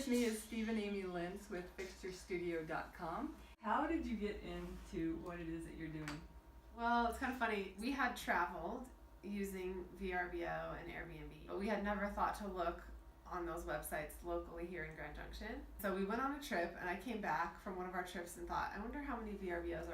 with me is Steve and Amy Lentz with FixtureStudio.com. How did you get into what it is that you're doing? Well, it's kind of funny. We had traveled using VRBO and Airbnb, but we had never thought to look on those websites locally here in Grand Junction. So we went on a trip, and I came back from one of our trips and thought, I wonder how many VRBOs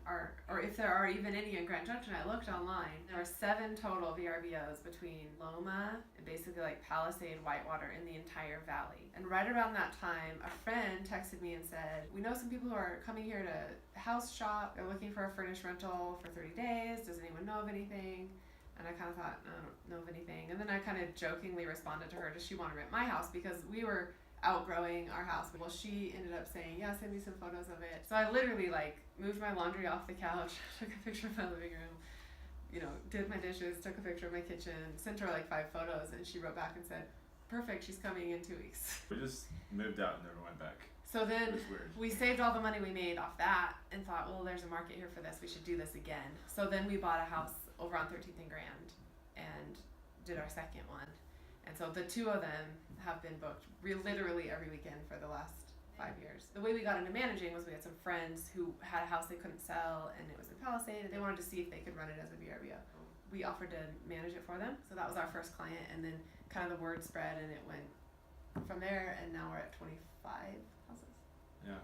are or if there are even any in Grand Junction. I looked online. There were 7 total VRBOs between Loma and basically like Palisade, Whitewater in the entire valley. And right around that time, a friend texted me and said, we know some people who are coming here to house shop. They're looking for a furnished rental for 30 days. Does anyone know of anything? And I kind of thought, I don't know of anything. And then I kind of jokingly responded to her, does she want to rent my house? Because we were outgrowing our house. Well, she ended up saying, yeah, send me some photos of it. So I literally moved my laundry off the couch, took a picture of my living room, did my dishes, took a picture of my kitchen, sent her 5 photos, and she wrote back and said, perfect, she's coming in 2 weeks. We just moved out and never went back. So then we saved all the money we made off that and thought, well, there's a market here for this. We should do this again. So then we bought a house over on 13th and Grand and did our second one. And so the 2 of them have been booked literally every weekend for the last 5 years. The way we got into managing was we had some friends who had a house they couldn't sell, and it was in Palisade, and they wanted to see if they could run it as a VRBO. We offered to manage it for them. So that was our first client, and then kind of the word spread, and it went from there, and now we're at 25 houses. Yeah.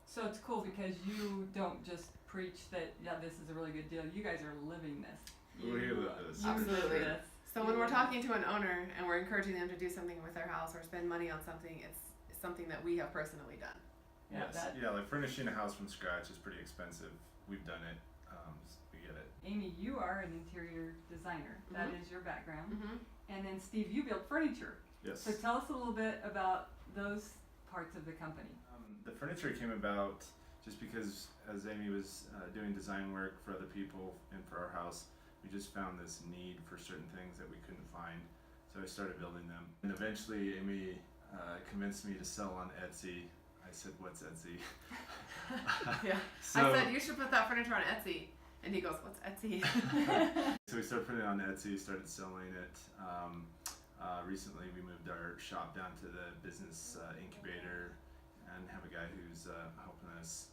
So it's cool because you don't just preach that, yeah, this is a really good deal. You guys are living this. We live this. Absolutely. This. So when we're talking to an owner and we're encouraging them to do something with their house or spend money on something, it's something that we have personally done. Yeah, Yes. Furnishing a house from scratch is pretty expensive. We've done it. We get it. Amy, you are an interior designer. That Mhm. is your background. Mm-hmm. And then Steve, you build furniture. Yes. So tell us a little bit about those parts of the company. The furniture came about just because as Amy was doing design work for other people and for our house, we just found this need for certain things that we couldn't find. So I started building them. And eventually Amy convinced me to sell on Etsy. I said, what's Etsy? Yeah. So, I said, you should put that furniture on Etsy. And he goes, what's Etsy? So we started putting it on Etsy, started selling it. Recently we moved our shop down to the business incubator and have a guy who's helping us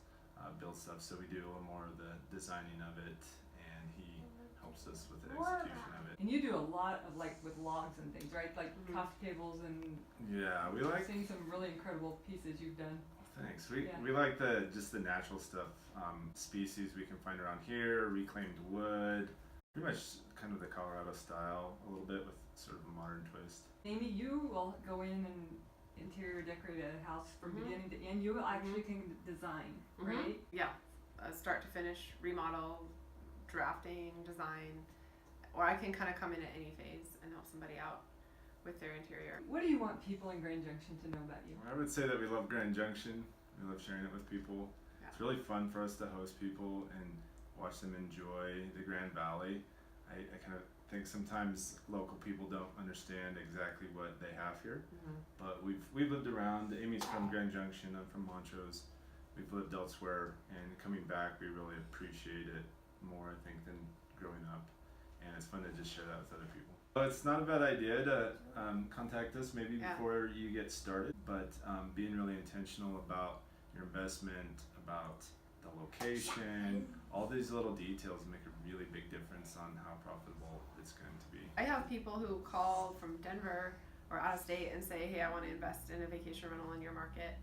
build stuff. So we do a little more of the designing of it, and he helps us with the execution of it. And you do a lot of with logs and things, right? Like coffee tables and Yeah, we I've like. seen some really incredible pieces you've done. Thanks. Yeah. We like just the natural stuff, species we can find around here, reclaimed wood, pretty much kind of the Colorado style, a little bit with sort of a modern twist. Amy, you will go in and interior decorate a house from beginning to end. You will actually can design, right? Yeah. Start to finish, remodel, drafting, design, or I can kind of come in at any phase and help somebody out with their interior. What do you want people in Grand Junction to know about you? I would say that we love Grand Junction. We love sharing it with people. Yeah. It's really fun for us to host people and watch them enjoy the Grand Valley. I kind of think sometimes local people don't understand exactly what they have here, but we've lived around. Amy's from Grand Junction. I'm from Montrose. We've lived elsewhere, and coming back, we really appreciate it more, I think, than growing up. And it's fun to just share that with other people. But it's not a bad idea to contact us maybe before you get started, but being really intentional about your investment, about the location, all these little details make a really big difference on how profitable it's going to be. I have people who call from Denver or out of state and say, hey, I want to invest in a vacation rental in your market.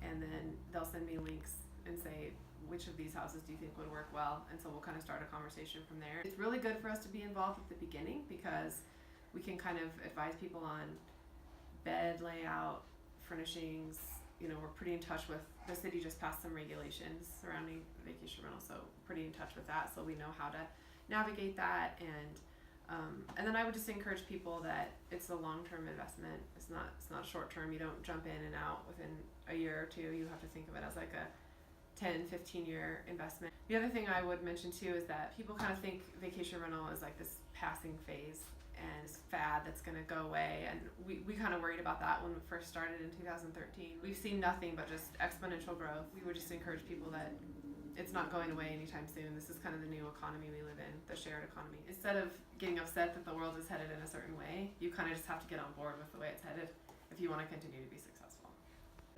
And then they'll send me links and say, which of these houses do you think would work well? And so we'll kind of start a conversation from there. It's really good for us to be involved at the beginning because we can kind of advise people on bed layout, furnishings. We're pretty in touch with, the city just passed some regulations surrounding vacation rental, so pretty in touch with that, so we know how to navigate that. And then I would just encourage people that it's a long-term investment. It's not short-term. You don't jump in and out within a year or two. You have to think of it as like a 10, 15-year investment. The other thing I would mention too is that people kind of think vacation rental is like this passing phase and fad that's going to go away, and we kind of worried about that when we first started in 2013. We've seen nothing but just exponential growth. We would just encourage people that it's not going away anytime soon. This is kind of the new economy we live in, the shared economy. Instead of getting upset that the world is headed in a certain way, you kind of just have to get on board with the way it's headed if you want to continue to be successful.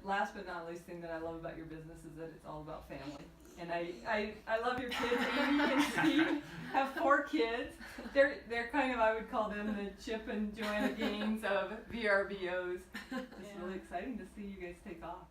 Last but not least thing that I love about your business is that it's all about family. And I love your kids. Amy and Steve have 4 kids. They're kind of, I would call them the Chip and Joanna Gaines of VRBOs. It's really exciting to see you guys take off.